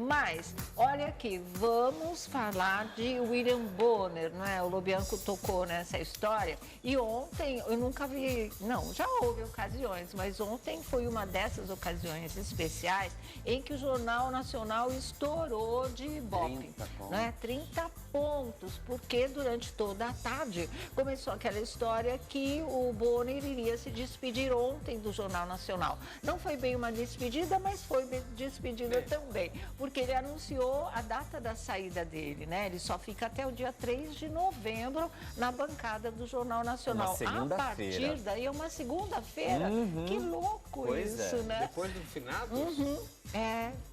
Mas, olha aqui, vamos falar de William Bonner, não é? O Lobianco tocou nessa história. E ontem, eu nunca vi... Não, já houve ocasiões, mas ontem foi uma dessas ocasiões especiais em que o Jornal Nacional estourou de Ibope. 30 pontos, porque durante toda a tarde começou aquela história que o Bonner iria se despedir ontem do Jornal Nacional. Não foi bem uma despedida, mas foi despedida também, porque ele anunciou a data da saída dele, né? Ele só fica até o dia 3 de novembro na bancada do Jornal Nacional. A partir daí é uma segunda-feira. Que louco isso, né? Depois do finados?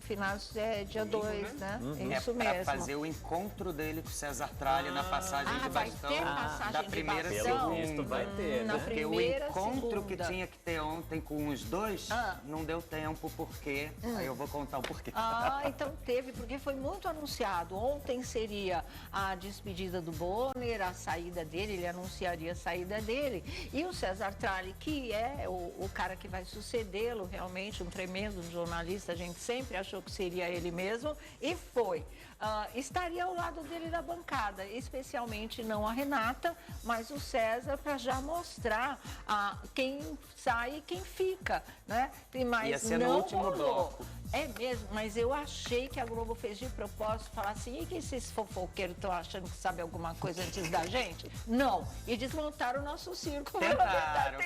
Finados é dia 2, né? Isso para mesmo. fazer o encontro dele com o César Tralli na passagem de vai bastão ter passagem da de primeira bastão? segunda. Visto vai ter, Na né? Porque o primeira, encontro segunda. que tinha que ter ontem com os dois, não deu tempo, porque... Aí eu vou contar o porquê. Então teve, porque foi muito anunciado. Ontem seria a despedida do Bonner, a saída dele, ele anunciaria a saída dele. E o César Tralli, que é o cara que vai sucedê-lo, realmente um tremendo jornalista, a gente sempre achou que seria ele mesmo, e foi. Estaria ao lado dele na bancada, especialmente não a Renata, mas o César, para já mostrar quem sai e quem fica, né? Mas ia ser não no último rolou. bloco. É mesmo, mas eu achei que a Globo fez de propósito falar assim, e que esses fofoqueiros estão achando que sabem alguma coisa antes da gente? Não. E desmontaram o nosso circo. Tentaram.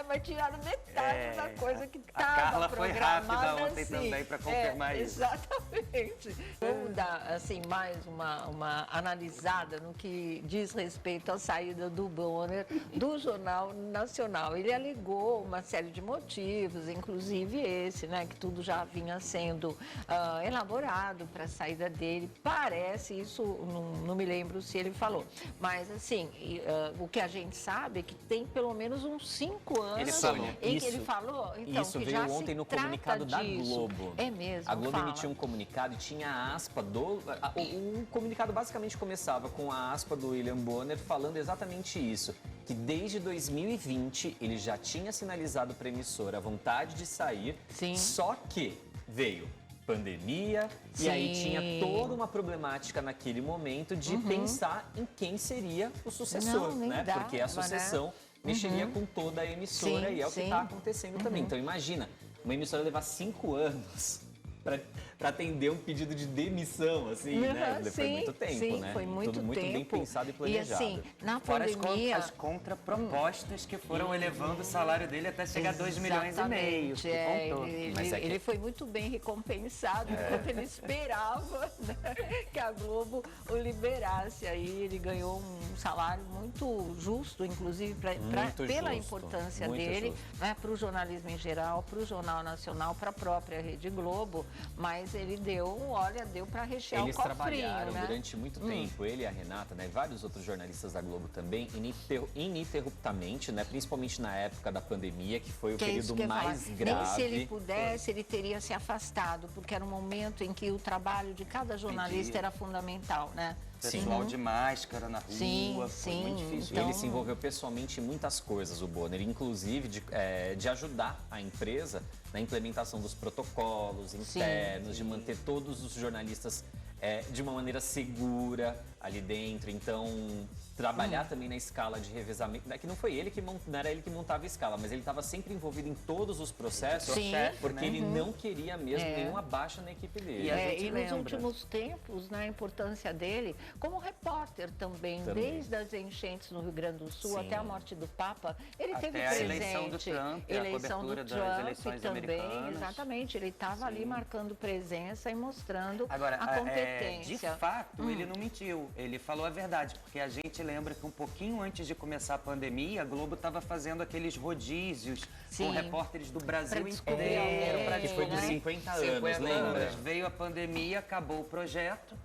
Mas tiraram metade da coisa que A estava Carla foi rápida programada ontem assim. também para confirmar isso. Exatamente. Vamos dar, assim, mais uma analisada no que diz respeito à saída do Bonner do Jornal Nacional. Ele alegou uma série de motivos, inclusive esse, né, que tudo já vinha sendo elaborado para a saída dele. Parece, isso não me lembro se ele falou, mas assim, o que a gente sabe é que tem pelo menos uns 5 anos em que ele falou. Então, isso que veio já ontem no comunicado da Globo. É mesmo. A Globo emitiu um comunicado e tinha a aspa do... O comunicado basicamente começava com a aspa do William Bonner falando exatamente isso, que desde 2020 ele já tinha sinalizado para a emissora a vontade de sair, só que veio pandemia e aí tinha toda uma problemática naquele momento de pensar em quem seria o sucessor, né? Porque a sucessão mexeria com toda a emissora e é o que está acontecendo também. Então imagina, uma emissora levar 5 anos para atender um pedido de demissão, assim, né? Foi muito tempo, né? Foi muito Tudo muito bem pensado e planejado. E assim, na Fora pandemia... as contrapropostas que foram elevando o salário dele até chegar a 2,5 milhões. Ele foi muito bem recompensado enquanto ele esperava, né, que a Globo o liberasse. Aí ele ganhou um salário muito justo, inclusive pela importância dele, né, para o jornalismo em geral, para o Jornal Nacional, para a própria Rede Globo. Mas ele deu para rechear o cofrinho, Eles trabalharam né? durante muito tempo, ele e a Renata, né, vários outros jornalistas da Globo também, ininterruptamente, né, principalmente na época da pandemia, que foi o período mais grave. Nem se ele pudesse, ele teria se afastado, porque era um momento em que o trabalho de cada jornalista era fundamental, né? Pessoal de máscara na rua, foi muito difícil. Então... Ele se envolveu pessoalmente em muitas coisas, o Bonner, inclusive de ajudar a empresa na implementação dos protocolos internos, de manter todos os jornalistas de uma maneira segura ali dentro. Então, trabalhar também na escala de revezamento, que não foi ele que não era ele que montava a escala, mas ele estava sempre envolvido em todos os processos, porque ele não queria mesmo nenhuma baixa na equipe dele. E nos últimos tempos, né, a importância dele como repórter também, desde as enchentes no Rio Grande do Sul até a morte do Papa, ele teve presente. A eleição do Trump, a cobertura das eleições também, americanas. Exatamente, ele estava ali marcando presença e mostrando Agora, a competência. De fato, ele não mentiu, ele falou a verdade, porque a gente lembra que um pouquinho antes de começar a pandemia, a Globo estava fazendo aqueles rodízios com repórteres do Brasil inteiro. Que foi dos 50 anos, lembra? Veio a pandemia, acabou o projeto.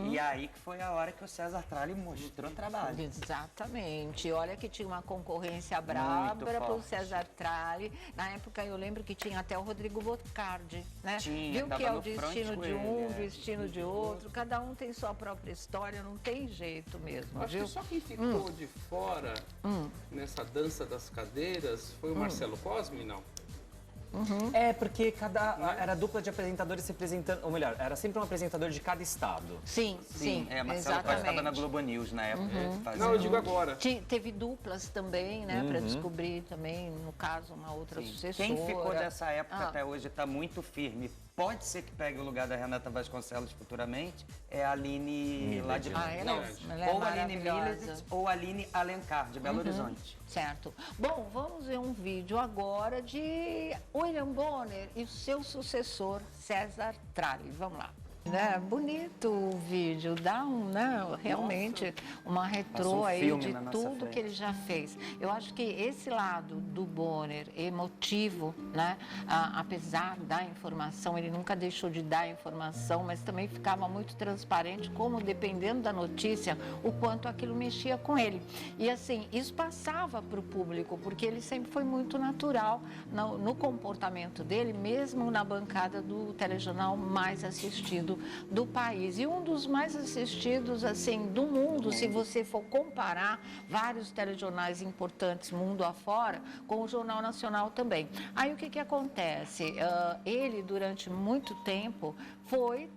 E aí que foi a hora que o César Tralli mostrou trabalho. Exatamente. Olha que tinha uma concorrência braba para o César Tralli. Na época eu lembro que tinha até o Rodrigo Bocardi, né? Viu que é o destino de um, o destino de outro. Cada um tem sua própria história, não tem jeito mesmo. Acho que só quem ficou de fora nessa dança das cadeiras foi o Marcelo Cosme, não? É, porque era dupla de apresentadores se apresentando, ou melhor, era sempre um apresentador de cada estado. Sim, Marcelo Costa estava na exatamente. Globo News na época. fazia- Não, eu digo agora. Teve duplas também, né, para descobrir também, no caso, uma outra sucessora. Quem ficou dessa época Ah. até hoje está muito firme. Pode ser que pegue o lugar da Renata Vasconcelos futuramente. É a Aline lá de Ah, ela é ou Aline maravilhosa. Miles ou Aline Alencar, de Belo Horizonte. Certo. Bom, vamos ver um vídeo agora de William Bonner e o seu sucessor, César Tralli. Vamos lá. Bonito o vídeo, dá realmente uma retrô Passa um aí filme de na nossa tudo frente. que ele já fez. Eu acho que esse lado do Bonner, emotivo, né? Apesar da informação, ele nunca deixou de dar informação, mas também ficava muito transparente, como dependendo da notícia, o quanto aquilo mexia com ele. E assim, isso passava para o público, porque ele sempre foi muito natural no comportamento dele, mesmo na bancada do telejornal mais assistido do país. E um dos mais assistidos, assim, do mundo, se você for comparar vários telejornais importantes mundo afora, com o Jornal Nacional também. Aí o que acontece? Ele, durante muito tempo,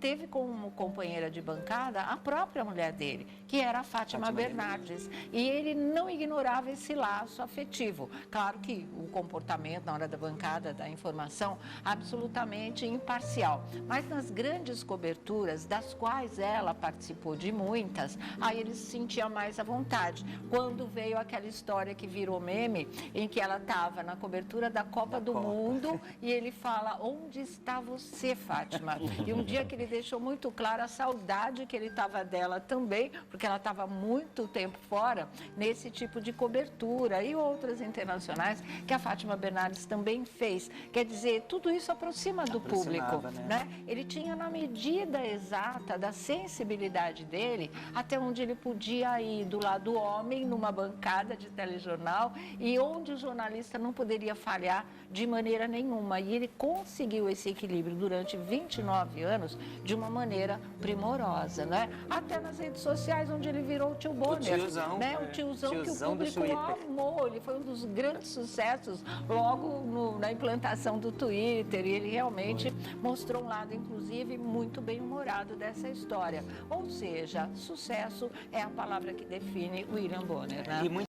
teve como companheira de bancada a própria mulher dele, que era a Fátima Bernardes. E ele não ignorava esse laço afetivo. Claro que o comportamento na hora da bancada, da informação, absolutamente imparcial. Mas nas grandes coberturas, das quais ela participou de muitas, aí ele se sentia mais à vontade. Quando veio aquela história que virou meme, em que ela estava na cobertura da Copa do Mundo e ele fala: onde está você, Fátima? E um dia que ele deixou muito claro a saudade que ele estava dela também, porque ela estava muito tempo fora nesse tipo de cobertura, e outras internacionais que a Fátima Bernardes também fez. Quer dizer, tudo isso aproxima do público, né? Ele tinha na medida exata da sensibilidade dele até onde ele podia ir do lado do homem numa bancada de telejornal e onde o jornalista não poderia falhar de maneira nenhuma. E ele conseguiu esse equilíbrio durante 29 anos de uma maneira primorosa, né? Até nas redes sociais, onde ele virou o tio Bonner, tiozão, né? O tiozão que o tiozão do público Twitter. amou. Ele foi um dos grandes sucessos logo na implantação do Twitter, e ele realmente mostrou um lado, inclusive, muito bem-humorado dessa história. Ou seja, sucesso é a palavra que define William Bonner, né? E